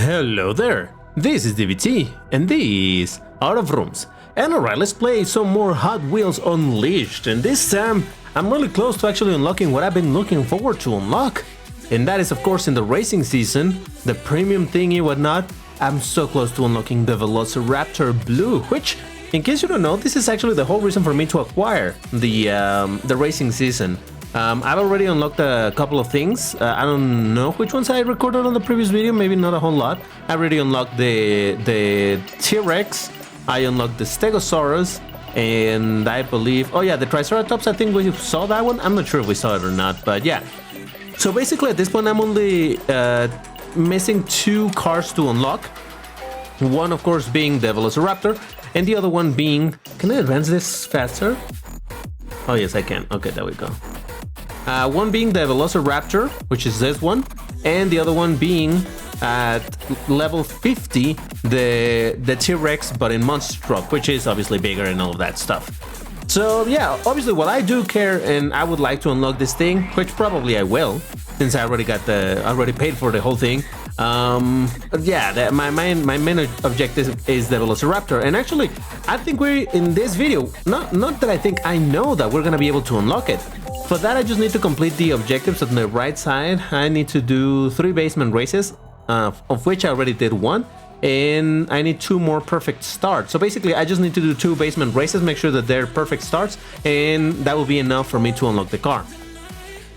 Hello there, this is DVT, and this Out of Rooms. And alright, let's play some more Hot Wheels Unleashed, and this time I'm really close to actually unlocking what I've been looking forward to unlock. And that is of course in the racing season, the premium thingy whatnot. I'm so close to unlocking the Velociraptor Blue, which, in case you don't know, this is actually the whole reason for me to acquire the racing season. I've already unlocked a couple of things. I don't know which ones I recorded on the previous video, maybe not a whole lot. I already unlocked the T-Rex, I unlocked the Stegosaurus, and I believe, oh yeah, the Triceratops, I think we saw that one. I'm not sure if we saw it or not, but yeah. So basically at this point I'm only missing two cars to unlock. One of course being the Velociraptor, and the other one being, can I advance this faster? Oh yes I can, okay, there we go. One being the Velociraptor, which is this one, and the other one being at level 50, the T-Rex, but in monster truck, which is obviously bigger and all of that stuff. So yeah, obviously what I do care, and I would like to unlock this thing, which probably I will, since I already paid for the whole thing. Yeah, my main objective is the Velociraptor, and actually I think we're in this video, not that I think, I know that we're gonna be able to unlock it. For that I just need to complete the objectives on the right side. I need to do 3 basement races, of which I already did 1, and I need 2 more perfect starts. So basically I just need to do 2 basement races, make sure that they're perfect starts, and that will be enough for me to unlock the car.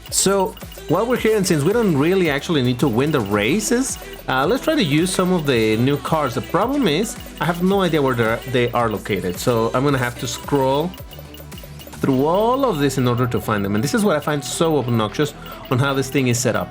So while we're here, and since we don't really actually need to win the races, let's try to use some of the new cars. The problem is I have no idea where they are located, so I'm gonna have to scroll through all of this in order to find them, and this is what I find so obnoxious on how this thing is set up.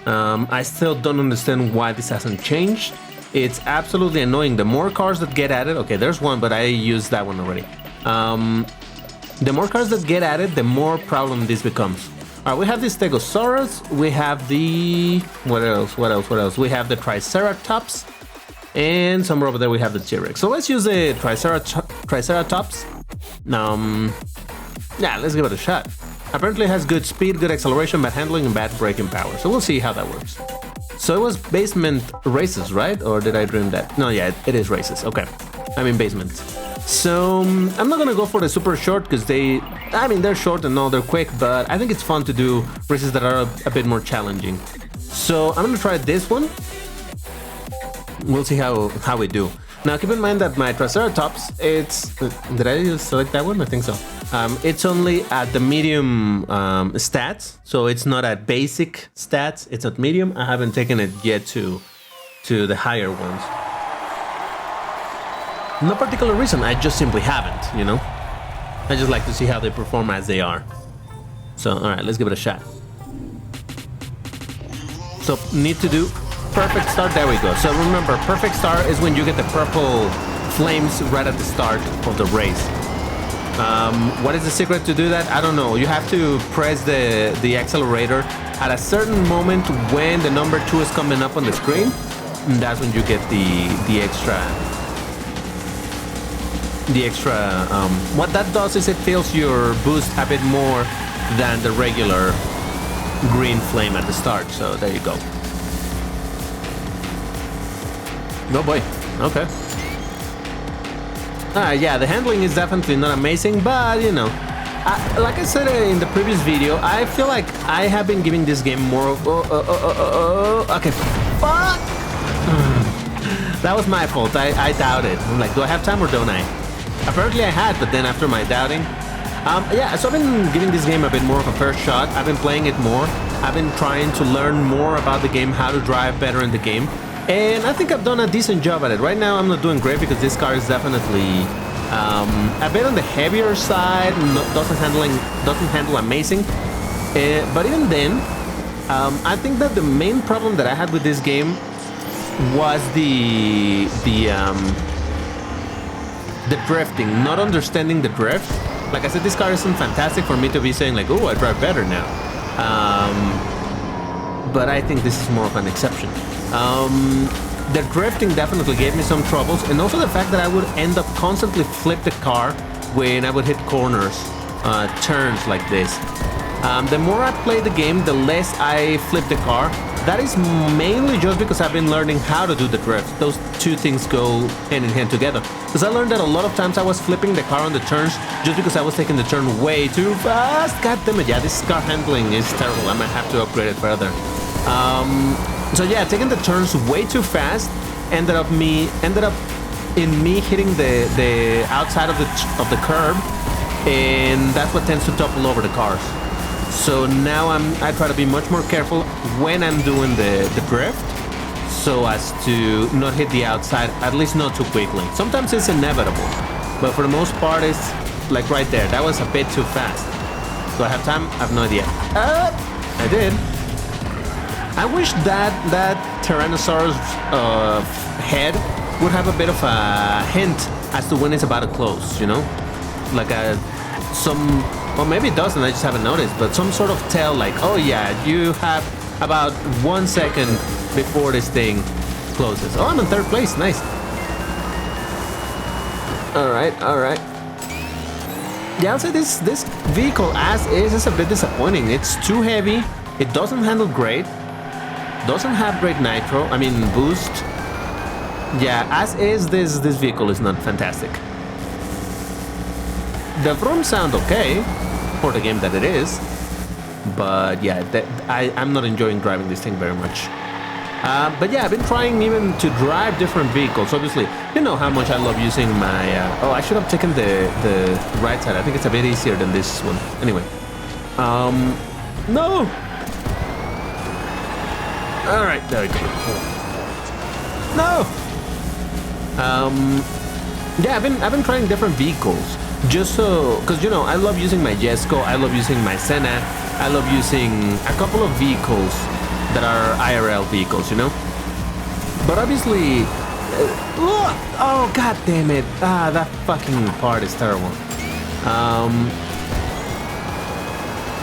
I still don't understand why this hasn't changed. It's absolutely annoying. The more cars that get added, okay, there's one, but I used that one already. The more cars that get added, the more problem this becomes. Alright, we have the Stegosaurus, we have the... what else? We have the Triceratops, and somewhere over there we have the T-Rex. So let's use the Triceratops. Yeah, let's give it a shot. Apparently it has good speed, good acceleration, bad handling, and bad braking power. So we'll see how that works. So it was basement races, right? Or did I dream that? No, yeah, it is races. Okay, I mean basements. So I'm not gonna go for the super short because they're short and all, they're quick, but I think it's fun to do races that are a bit more challenging. So I'm gonna try this one. We'll see how we do. Now keep in mind that my Triceratops, it's... did I just select that one? I think so. It's only at the medium stats, so it's not at basic stats, it's at medium. I haven't taken it yet to the higher ones. No particular reason, I just simply haven't, you know? I just like to see how they perform as they are. So, alright, let's give it a shot. So, need to do perfect start, there we go. So remember, perfect start is when you get the purple flames right at the start of the race. What is the secret to do that? I don't know. You have to press the accelerator at a certain moment when the number 2 is coming up on the screen, and that's when you get the extra. What that does is it fills your boost a bit more than the regular green flame at the start. So there you go. Oh boy, okay. Yeah, the handling is definitely not amazing, but you know, like I said in the previous video, I feel like I have been giving this game more of... okay, fuck! That was my fault, I doubted. I'm like, do I have time or don't I? Apparently I had, but then after my doubting... yeah, so I've been giving this game a bit more of a fair shot. I've been playing it more. I've been trying to learn more about the game, how to drive better in the game. And I think I've done a decent job at it. Right now I'm not doing great because this car is definitely a bit on the heavier side, doesn't handle amazing. But even then, I think that the main problem that I had with this game was the drifting, not understanding the drift. Like I said, this car isn't fantastic for me to be saying like, oh, I drive better now. But I think this is more of an exception. The drifting definitely gave me some troubles, and also the fact that I would end up constantly flip the car when I would hit corners, turns like this. The more I play the game, the less I flip the car, that is mainly just because I've been learning how to do the drift. Those two things go hand in hand together. Because I learned that a lot of times I was flipping the car on the turns just because I was taking the turn way too fast. God damn it, yeah, this car handling is terrible. I might have to upgrade it further. So yeah, taking the turns way too fast ended up in me hitting the outside of the curb, and that's what tends to topple over the cars. So now I try to be much more careful when I'm doing the drift, so as to not hit the outside, at least not too quickly. Sometimes it's inevitable, but for the most part it's like right there. That was a bit too fast. Do I have time? I have no idea. I did. I wish that Tyrannosaurus head would have a bit of a hint as to when it's about to close, you know? Like well, maybe it doesn't, I just haven't noticed, but some sort of tell like, oh yeah, you have about 1 second before this thing closes. Oh, I'm in third place, nice. Alright. Yeah, I'll say this vehicle as is a bit disappointing. It's too heavy, it doesn't handle great, doesn't have great boost. Yeah, as is, this vehicle is not fantastic. The vroom sound okay for the game that it is, but yeah, I'm not enjoying driving this thing very much. But yeah, I've been trying even to drive different vehicles. Obviously, you know how much I love using my... I should have taken the right side. I think it's a bit easier than this one. Anyway. No! Alright, there we go. No! Yeah, I've been trying different vehicles. Just so, because you know, I love using my Jesco, I love using my Senna, I love using a couple of vehicles that are IRL vehicles, you know? But obviously, oh god damn it, that fucking part is terrible.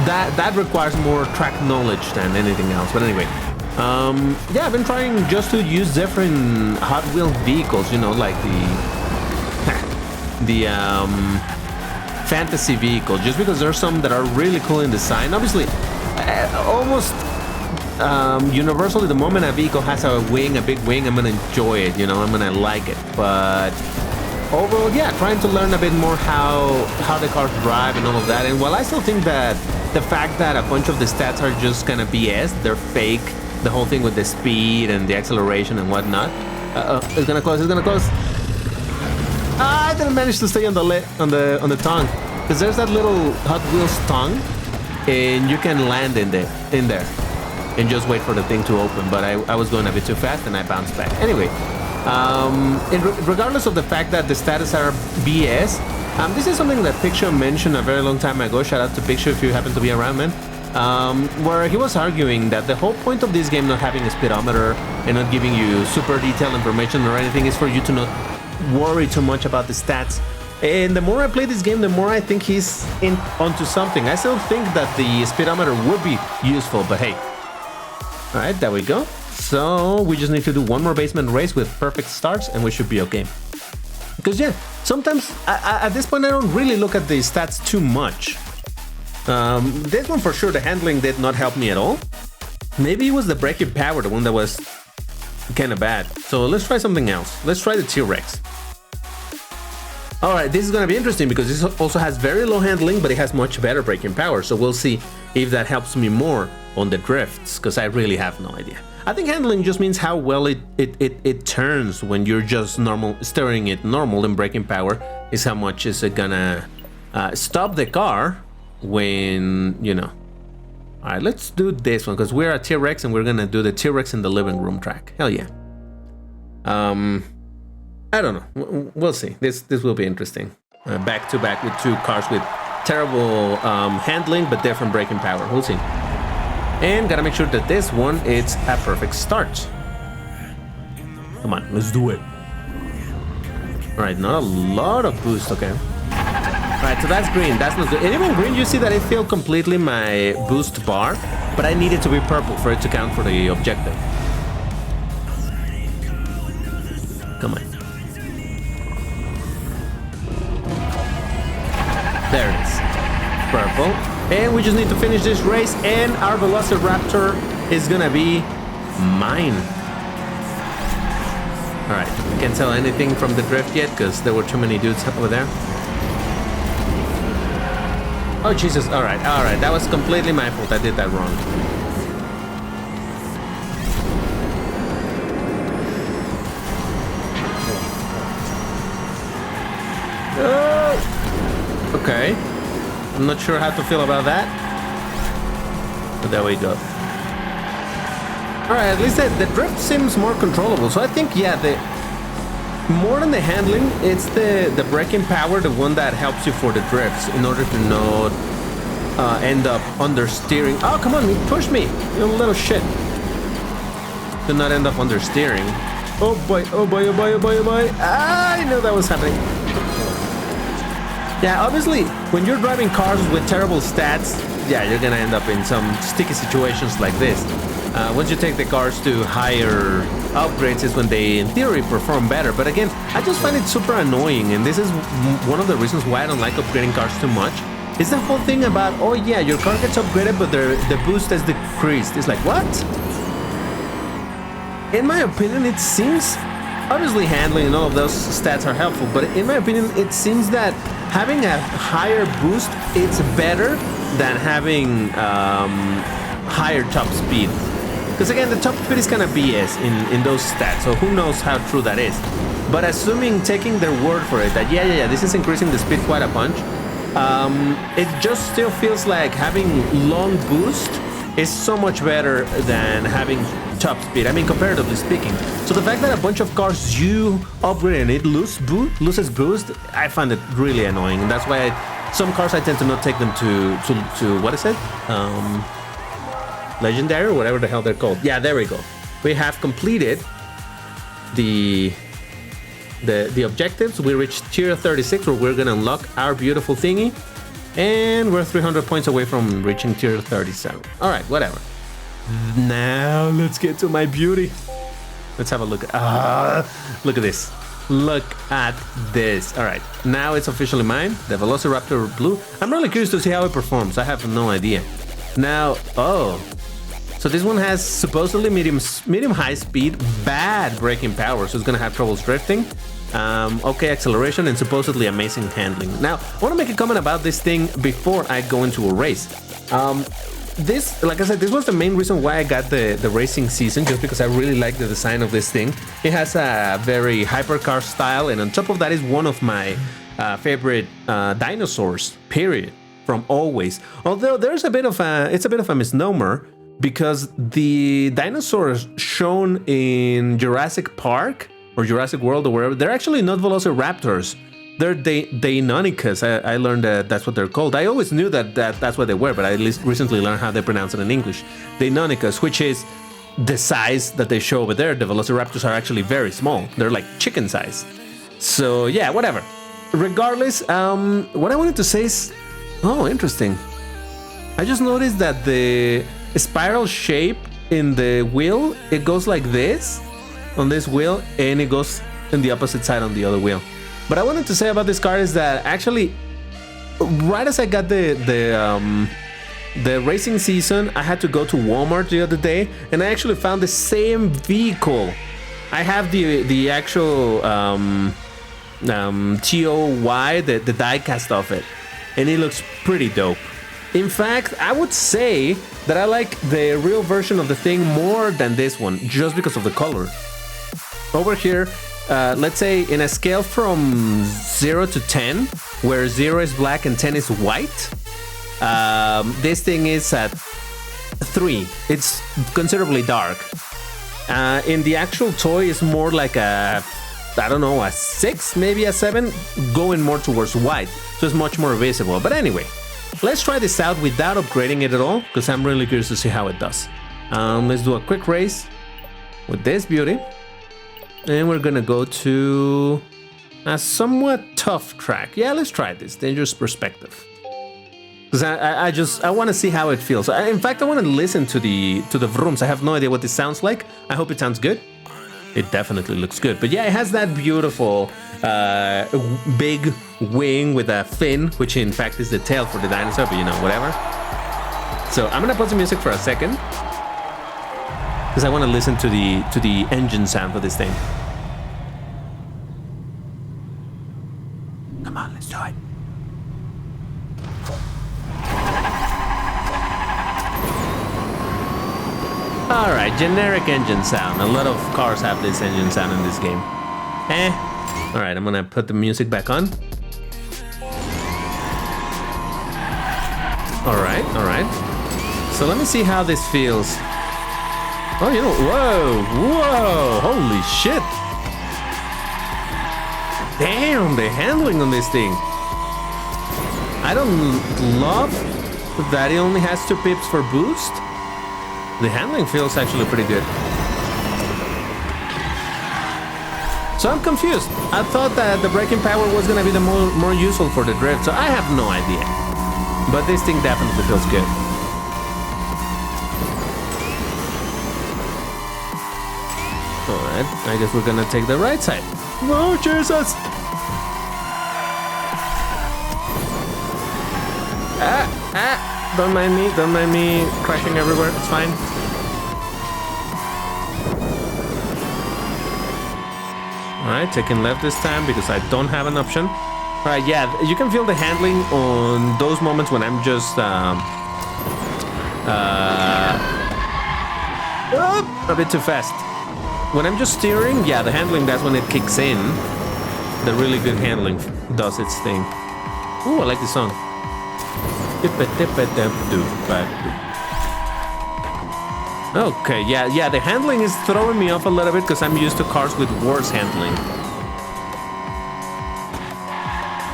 That requires more track knowledge than anything else, but anyway. Yeah, I've been trying just to use different Hot Wheels vehicles, you know, like the fantasy vehicle, just because there's some that are really cool in design. Obviously, almost universally, the moment a vehicle has a big wing, I'm gonna enjoy it, you know, I'm gonna like it. But overall, yeah, trying to learn a bit more how the cars drive and all of that. And while I still think that the fact that a bunch of the stats are just kind of BS, they're fake, the whole thing with the speed and the acceleration and whatnot. It's gonna close. I didn't manage to stay on the tongue, because there's that little Hot Wheels tongue, and you can land in there and just wait for the thing to open. But I was going a bit too fast and I bounced back. Anyway, regardless of the fact that the status are BS, this is something that Picture mentioned a very long time ago. Shout out to Picture if you happen to be around, man. Where he was arguing that the whole point of this game not having a speedometer and not giving you super detailed information or anything is for you to not worry too much about the stats. And the more I play this game, the more I think he's onto something. I still think that the speedometer would be useful, but hey. Alright, there we go. So we just need to do one more basement race with perfect starts and we should be okay. Because yeah, sometimes at this point I don't really look at the stats too much. This one for sure, the handling did not help me at all. Maybe it was the braking power, the one that was kind of bad. So let's try something else. Let's try the T-Rex. Alright, this is gonna be interesting because this also has very low handling, but it has much better braking power. So we'll see if that helps me more on the drifts, because I really have no idea. I think handling just means how well it turns when you're just steering it normal, and braking power is how much is it gonna stop the car when, you know. Alright, let's do this one, because we're a T-Rex and we're gonna do the T-Rex in the living room track. Hell yeah. I don't know. We'll see. This will be interesting. Back to back with two cars with terrible handling but different braking power. We'll see. And gotta make sure that this one it's a perfect start. Come on, let's do it. Alright, not a lot of boost, okay. Alright, so that's green, that's not good. And even green, you see that it filled completely my boost bar, but I need it to be purple for it to count for the objective. Come on. There it is. Purple. And we just need to finish this race, and our Velociraptor is gonna be mine. Alright, can't tell anything from the drift yet because there were too many dudes over there. Oh Jesus, alright, that was completely my fault. I did that wrong. Oh! Okay. I'm not sure how to feel about that. But there we go. Alright, at least the drift seems more controllable. So I think, yeah, more than the handling, it's the braking power, the one that helps you for the drifts in order to not end up understeering. Oh, come on, you pushed me, you little shit. To not end up understeering. Oh boy, oh boy, oh boy, oh boy, oh boy. Ah, I knew that was happening. Yeah, obviously, when you're driving cars with terrible stats, yeah, you're gonna end up in some sticky situations like this. Once you take the cars to higher upgrades is when they, in theory, perform better. But again, I just find it super annoying, and this is one of the reasons why I don't like upgrading cars too much. Is the whole thing about, oh yeah, your car gets upgraded, but the boost has decreased. It's like, what? In my opinion, it seems, obviously handling and all of those stats are helpful, but in my opinion, it seems that having a higher boost, it's better than having higher top speed. Because again, the top speed is kind of BS in those stats, so who knows how true that is. But assuming, taking their word for it, that yeah, this is increasing the speed quite a bunch, it just still feels like having long boost is so much better than having top speed. I mean, comparatively speaking. So the fact that a bunch of cars you upgrade and it loses boost, I find it really annoying. And that's why some cars I tend to not take them to what is it? Legendary or whatever the hell they're called. Yeah, there we go. We have completed the objectives. We reached tier 36 where we're gonna unlock our beautiful thingy, and we're 300 points away from reaching tier 37. All right, whatever. Now let's get to my beauty. Let's have a look. Look at this. Look at this. All right, now it's officially mine. The Velociraptor Blue. I'm really curious to see how it performs. I have no idea. Now, so this one has supposedly medium high speed, bad braking power, so it's gonna have troubles drifting. Okay, acceleration, and supposedly amazing handling. Now, I want to make a comment about this thing before I go into a race. This, like I said, this was the main reason why I got the racing season, just because I really like the design of this thing. It has a very hypercar style, and on top of that is one of my favorite dinosaurs, period, from always. Although there's it's a bit of a misnomer, because the dinosaurs shown in Jurassic Park or Jurassic World or wherever, they're actually not Velociraptors. They're Deinonychus. I learned that that's what they're called. I always knew that's what they were, but I recently learned how they pronounce it in English. Deinonychus, which is the size that they show over there. The Velociraptors are actually very small. They're like chicken size. So yeah, whatever. Regardless, what I wanted to say is, oh, interesting. I just noticed that the spiral shape in the wheel, it goes like this on this wheel, and it goes in the opposite side on the other wheel. But I wanted to say about this car is that actually, right as I got the racing season, I had to go to Walmart the other day, and I actually found the same vehicle. I have the actual TOY, the die-cast of it, and it looks pretty dope. In fact, I would say that I like the real version of the thing more than this one, just because of the color. Over here, let's say in a scale from 0 to 10, where 0 is black and 10 is white, this thing is at 3. It's considerably dark. In the actual toy, it's more like a 6, maybe a 7, going more towards white, so it's much more visible. But anyway, let's try this out without upgrading it at all, because I'm really curious to see how it does. Let's do a quick race with this beauty. And we're gonna go to a somewhat tough track. Yeah, let's try this. Dangerous Perspective. Because I want to see how it feels. In fact, I want to listen to the vrooms. I have no idea what this sounds like. I hope it sounds good. It definitely looks good. But yeah, it has that beautiful big wing with a fin, which in fact is the tail for the dinosaur, but you know, whatever. So I'm gonna put some music for a second. because I want to listen to the engine sound for this thing. Come on, let's do it. All right, generic engine sound. A lot of cars have this engine sound in this game. All right, I'm gonna put the music back on. All right. So let me see how this feels. Oh, you know, whoa, holy shit. Damn, the handling on this thing. I don't love that it only has 2 pips for boost. The handling feels actually pretty good. So I'm confused. I thought that the braking power was gonna be the more useful for the drift, so I have no idea. But this thing definitely feels good. Alright, I guess we're gonna take the right side. Oh, Jesus! Don't mind me crashing everywhere, it's fine. Alright, taking left this time because I don't have an option. Alright, yeah, you can feel the handling on those moments when I'm just a bit too fast. When I'm just steering, yeah, the handling, that's when it kicks in. The really good handling does its thing. Ooh, I like this song. Okay, yeah, the handling is throwing me off a little bit because I'm used to cars with worse handling.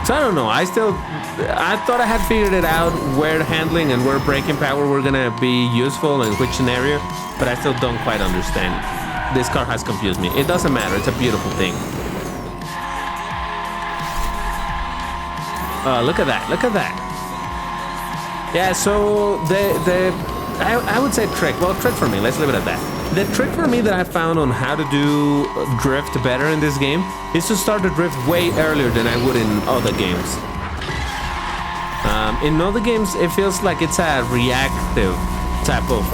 So I don't know, I thought I had figured it out where handling and where braking power were gonna be useful and which scenario, but I still don't quite understand. This car has confused me. It doesn't matter, it's a beautiful thing. Look at that. Yeah, so I would say trick. Well, trick for me, let's leave it at that. The trick for me that I found on how to do drift better in this game is to start the drift way earlier than I would in other games. In other games, it feels like it's a reactive type of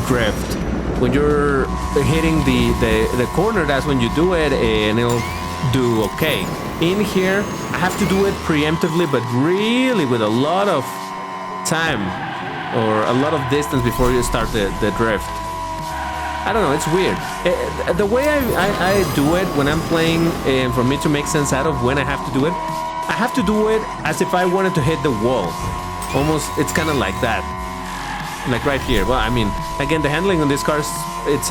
drift. When you're hitting the corner, that's when you do it and it'll do okay. In here, I have to do it preemptively, but really with a lot of time or a lot of distance before you start the drift. I don't know, it's weird. The way I do it when I'm playing, and for me to make sense out of when I have to do it, I have to do it as if I wanted to hit the wall. Almost, it's kind of like that. Like right here. Well, I mean, again, the handling on this car, it's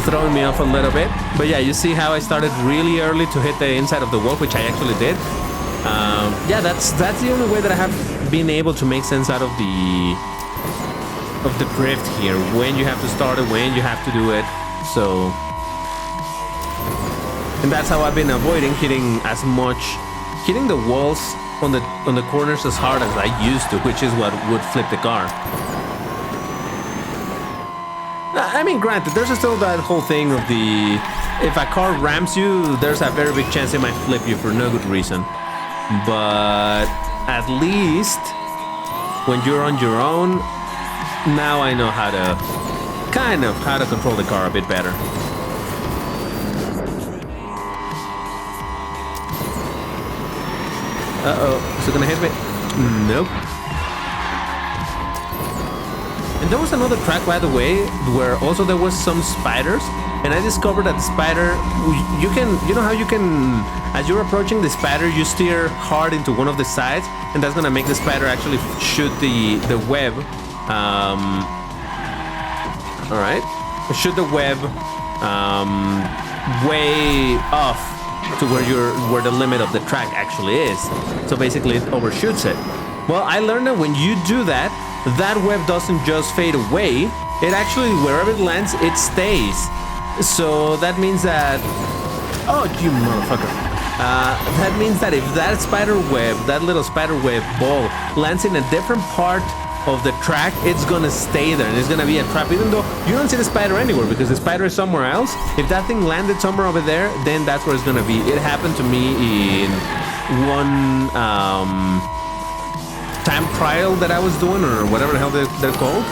throwing me off a little bit. But yeah, you see how I started really early to hit the inside of the wall, which I actually did. Yeah, that's the only way that I have been able to make sense out of the drift here. When you have to start it, when you have to do it. So, and that's how I've been avoiding hitting the walls on the corners as hard as I used to, which is what would flip the car. I mean, granted, there's still that whole thing of if a car rams you, there's a very big chance it might flip you for no good reason. But at least when you're on your own, now I know how to control the car a bit better. Is it gonna hit me? Nope. And there was another track, by the way, where also there was some spiders, and I discovered that the spider, you know how you can, as you're approaching the spider, you steer hard into one of the sides, and that's gonna make the spider actually shoot the web. All right, shoot the web way off to where the limit of the track actually is. So basically, it overshoots it. Well, I learned that when you do that, that web doesn't just fade away. It actually, wherever it lands, it stays. So that means that... Oh, you motherfucker. That means that if that little spider web ball lands in a different part of the track, it's gonna stay there and it's gonna be a trap, even though you don't see the spider anywhere because the spider is somewhere else. If that thing landed somewhere over there, then that's where it's gonna be. It happened to me in one time trial that I was doing, or whatever the hell they're called.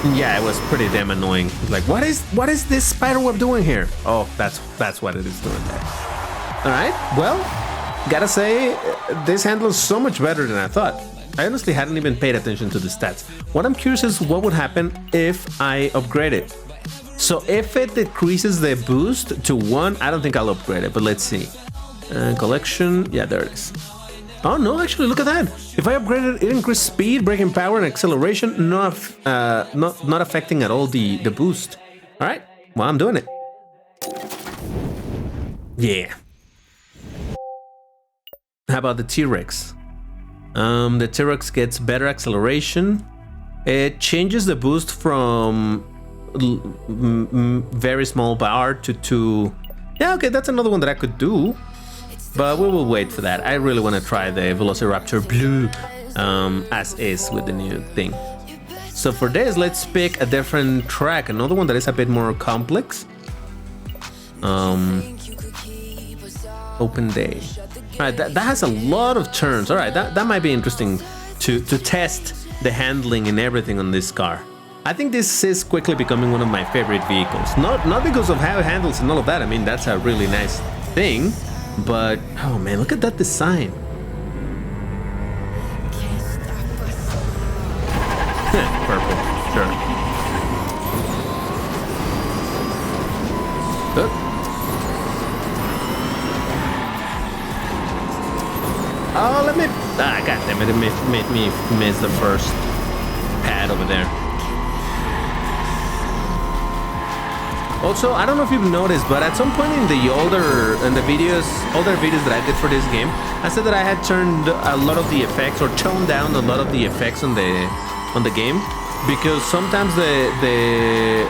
Yeah, it was pretty damn annoying. Like, what is this spider web doing here? Oh, that's what it is doing there. All right, well, gotta say, this handles so much better than I thought. I honestly hadn't even paid attention to the stats. What I'm curious is what would happen if I upgrade it. So if it decreases the boost to 1, I don't think I'll upgrade it, but let's see. Collection, yeah, there it is. Oh no, actually, look at that. If I upgrade it, it increases speed, braking power, and acceleration, not affecting at all the boost. All right, well, I'm doing it. Yeah. How about the T-Rex? The T-Rex gets better acceleration. It changes the boost from very small bar to 2. Yeah, okay, that's another one that I could do. But we will wait for that. I really want to try the Velociraptor Blue as is with the new thing. So for this, let's pick a different track. Another one that is a bit more complex. Open day. All right, that has a lot of turns. All right, that might be interesting to test the handling and everything on this car. I think this is quickly becoming one of my favorite vehicles. Not because of how it handles and all of that. I mean, that's a really nice thing. But, oh man, look at that design. Purple, sure. Good. Oh, let me... Ah, goddammit, it made me miss the first pad over there. Also, I don't know if you've noticed, but at some point in the older videos that I did for this game, I said that I had turned a lot of the effects or toned down a lot of the effects on the game because sometimes the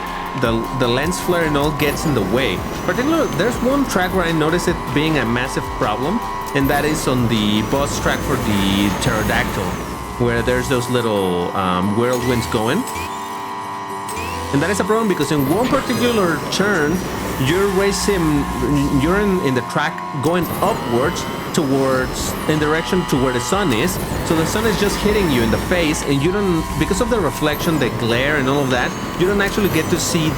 lens flare and all gets in the way. Particularly, there's one track where I noticed it being a massive problem, and that is on the boss track for the pterodactyl, where there's those little whirlwinds going. And that is a problem because in one particular turn, you're in the track going upwards in direction to where the sun is. So the sun is just hitting you in the face, and you don't, because of the reflection, the glare, and all of that, you don't actually get to see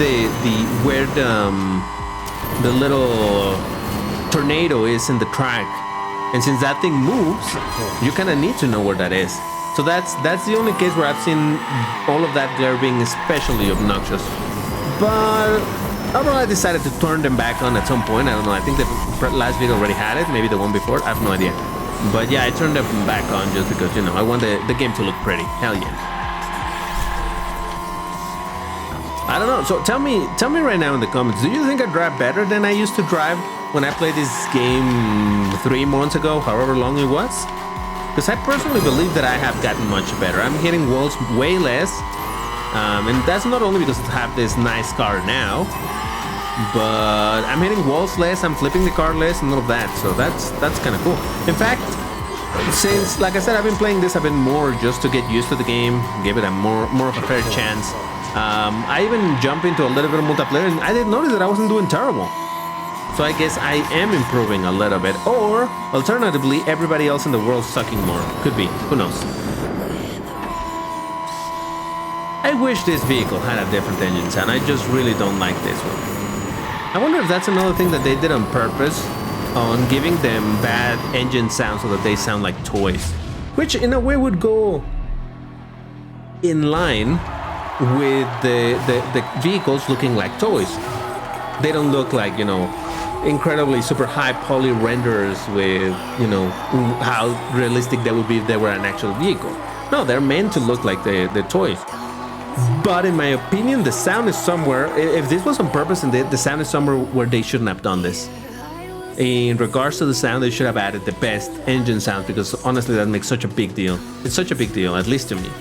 where the little tornado is in the track. And since that thing moves, you kind of need to know where that is. So that's the only case where I've seen all of that glare being especially obnoxious. But overall, I decided to turn them back on at some point. I don't know, I think the last video already had it, maybe the one before, I have no idea. But yeah, I turned them back on just because, you know, I want the game to look pretty. Hell yeah. I don't know, so tell me right now in the comments, do you think I drive better than I used to drive when I played this game 3 months ago, however long it was? Because I personally believe that I have gotten much better. I'm hitting walls way less. And that's not only because I have this nice car now, but I'm hitting walls less, I'm flipping the car less, and all of that. So that's kind of cool. In fact, since, like I said, I've been playing this a bit more just to get used to the game, give it a more of a fair chance. I even jumped into a little bit of multiplayer, and I didn't notice that I wasn't doing terrible. So I guess I am improving a little bit. Or, alternatively, everybody else in the world sucking more. Could be. Who knows? I wish this vehicle had a different engine sound. I just really don't like this one. I wonder if that's another thing that they did on purpose, on giving them bad engine sound so that they sound like toys. Which, in a way, would go in line with the vehicles looking like toys. They don't look like, you know, incredibly super high poly renders with, you know, how realistic they would be if they were an actual vehicle. No, they're meant to look like the toys. But in my opinion, the sound is somewhere, if this was on purpose, and the sound is somewhere where they shouldn't have done this. In regards to the sound, they should have added the best engine sound, because honestly that makes such a big deal. It's such a big deal, at least to me.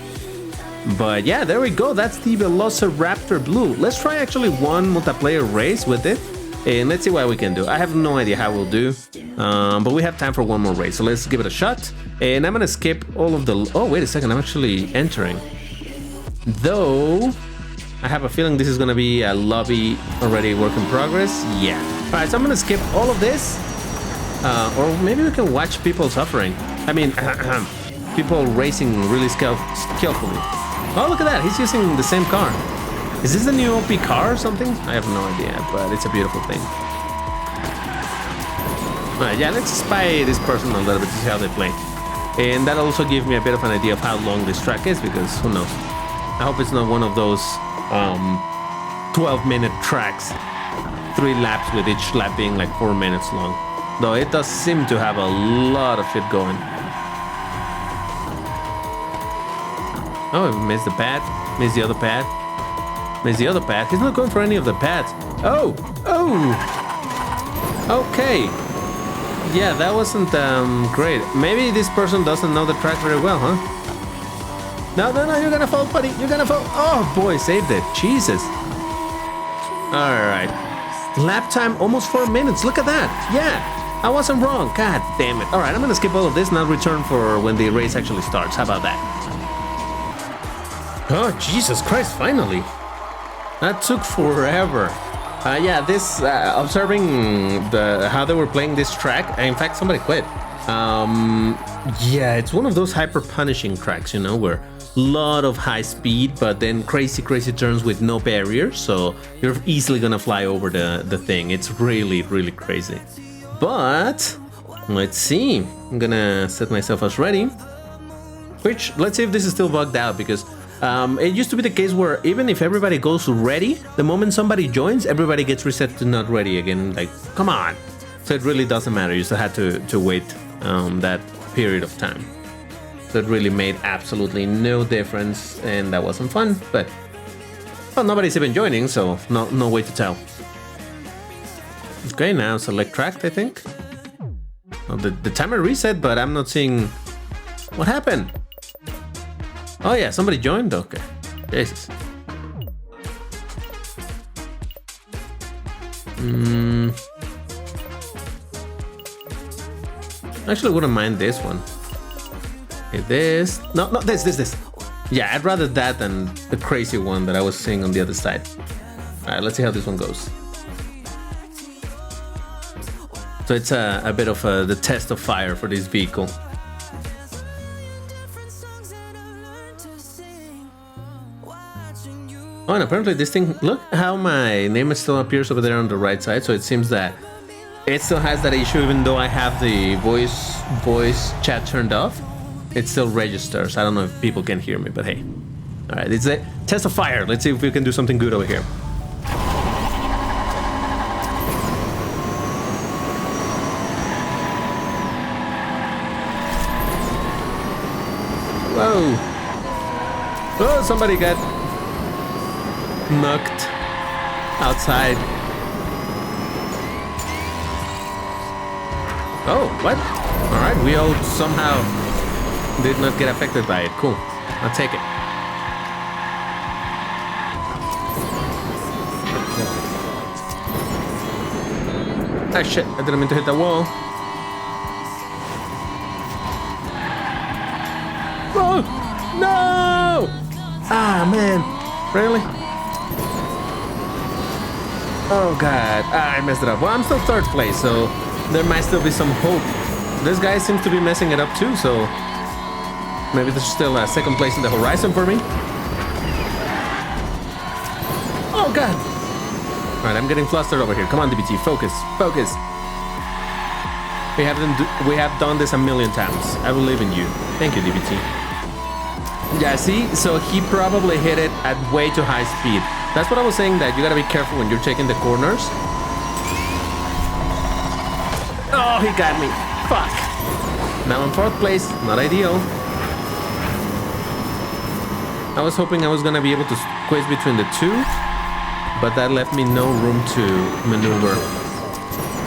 But yeah, there we go, that's the Velociraptor Blue. Let's try actually one multiplayer race with it, and let's see what we can do. I have no idea how we'll do, but we have time for one more race, so let's give it a shot. And I'm gonna skip all of the... Oh, wait a second, I'm actually entering. Though, I have a feeling this is gonna be a lobby already work in progress. Yeah. Alright, so I'm gonna skip all of this, or maybe we can watch people suffering. I mean, people racing really skillfully. Oh, look at that. He's using the same car. Is this a new OP car or something? I have no idea, but it's a beautiful thing. Alright, yeah, let's spy this person a little bit to see how they play. And that'll also give me a bit of an idea of how long this track is, because who knows. I hope it's not one of those 12-minute tracks. 3 laps with each lap being like 4 minutes long. Though it does seem to have a lot of shit going. Oh, I missed the pad. Missed the other pad. Missed the other pad. He's not going for any of the pads. Oh! Oh! Okay. Yeah, that wasn't great. Maybe this person doesn't know the track very well, huh? No, no, no, you're gonna fall, buddy. You're gonna fall. Oh, boy, saved it. Jesus. Alright. Lap time, almost 4 minutes. Look at that. Yeah, I wasn't wrong. God damn it. Alright, I'm gonna skip all of this and I'll return for when the race actually starts. How about that? Oh, Jesus Christ, finally. That took forever. Yeah, this observing how they were playing this track. In fact, somebody quit. Yeah, it's one of those hyper punishing tracks, you know, where a lot of high speed, but then crazy turns with no barriers. So you're easily gonna fly over the thing. It's really crazy. But let's see. I'm gonna set myself as ready. Which, let's see if this is still bugged out, because it used to be the case where even if everybody goes ready, the moment somebody joins, everybody gets reset to not ready again. Like, come on. So it really doesn't matter. You still had to wait that period of time. So it really made absolutely no difference, and that wasn't fun. But well, nobody's even joining, so no way to tell. Okay, now select track, I think. Well, the timer reset, but I'm not seeing what happened. Oh yeah, somebody joined? Okay. Jesus. Actually, wouldn't mind this one. Okay, this. No, this. Yeah, I'd rather that than the crazy one that I was seeing on the other side. Alright, let's see how this one goes. So it's a bit of the test of fire for this vehicle. Oh, and apparently this thing, look how my name still appears over there on the right side. So it seems that it still has that issue, even though I have the voice chat turned off. It still registers. I don't know if people can hear me, but hey. All right, it's a test of fire. Let's see if we can do something good over here. Whoa. Oh, somebody got knocked outside. Oh, what? Alright, we all somehow did not get affected by it. Cool. I'll take it. Ah, shit. I didn't mean to hit the wall. Oh! No! Ah, man. Really? Oh god, I messed it up. Well, I'm still third place, so there might still be some hope. This guy seems to be messing it up too, so maybe there's still a second place in the horizon for me. Oh god! Alright, I'm getting flustered over here. Come on, DBT, focus. We have done this a million times. I believe in you. Thank you, DBT. Yeah, see? So he probably hit it at way too high speed. That's what I was saying, that you gotta be careful when you're taking the corners. Oh, he got me. Fuck. Now in fourth place. Not ideal. I was hoping I was gonna be able to squeeze between the two, but that left me no room to maneuver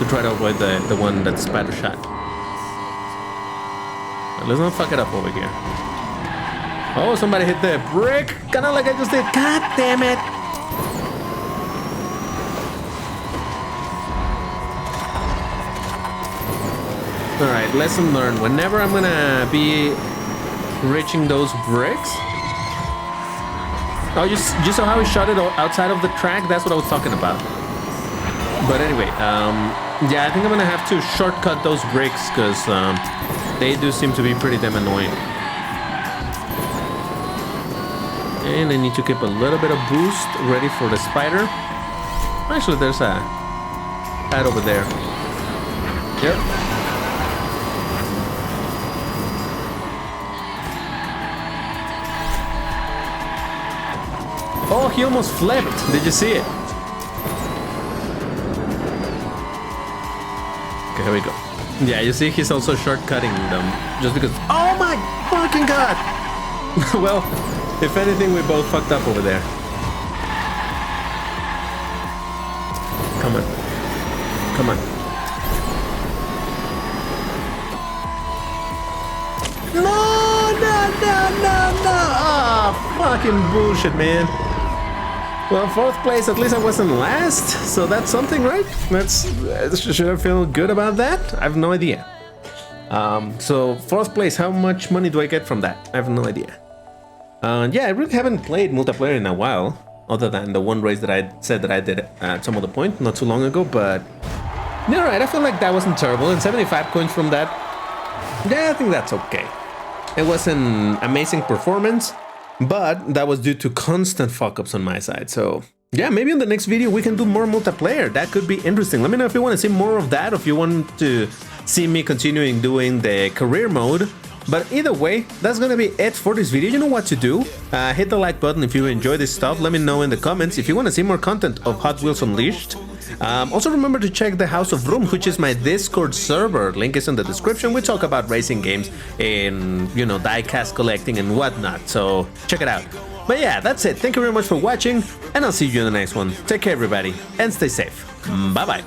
to try to avoid the one that's spatter shot. But let's not fuck it up over here. Oh, somebody hit the brick, kinda like I just did. God damn it! Alright, lesson learned. Whenever I'm gonna be reaching those bricks... Oh, you saw how he shot it outside of the track? That's what I was talking about. But anyway, yeah, I think I'm gonna have to shortcut those bricks, because they do seem to be pretty damn annoying. And I need to keep a little bit of boost ready for the spider. Actually, there's a pad over there. Yep. Oh, he almost flipped. Did you see it? Okay, here we go. Yeah, you see he's also shortcutting them just because... Oh my fucking god! Well, if anything, we both fucked up over there. Come on. Come on. No! Oh, fucking bullshit, man. Well, 4th place, at least I wasn't last, so that's something, right? Should I feel good about that? I have no idea. So 4th place, how much money do I get from that? I have no idea. Yeah, I really haven't played multiplayer in a while, other than the one race that I said that I did at some other point, not too long ago, but... Yeah, right, I feel like that wasn't terrible, and 75 coins from that, yeah, I think that's okay. It was an amazing performance, but that was due to constant fuck-ups on my side, so... Yeah, maybe in the next video we can do more multiplayer, that could be interesting. Let me know if you want to see more of that, or if you want to see me continuing doing the career mode. But either way, that's gonna be it for this video. You know what to do. Hit the like button if you enjoy this stuff. Let me know in the comments if you want to see more content of Hot Wheels Unleashed. Also remember to check the House of Room, which is my Discord server. Link is in the description. We talk about racing games and, you know, die-cast collecting and whatnot. So check it out. But yeah, that's it. Thank you very much for watching, and I'll see you in the next one. Take care, everybody, and stay safe. Bye-bye.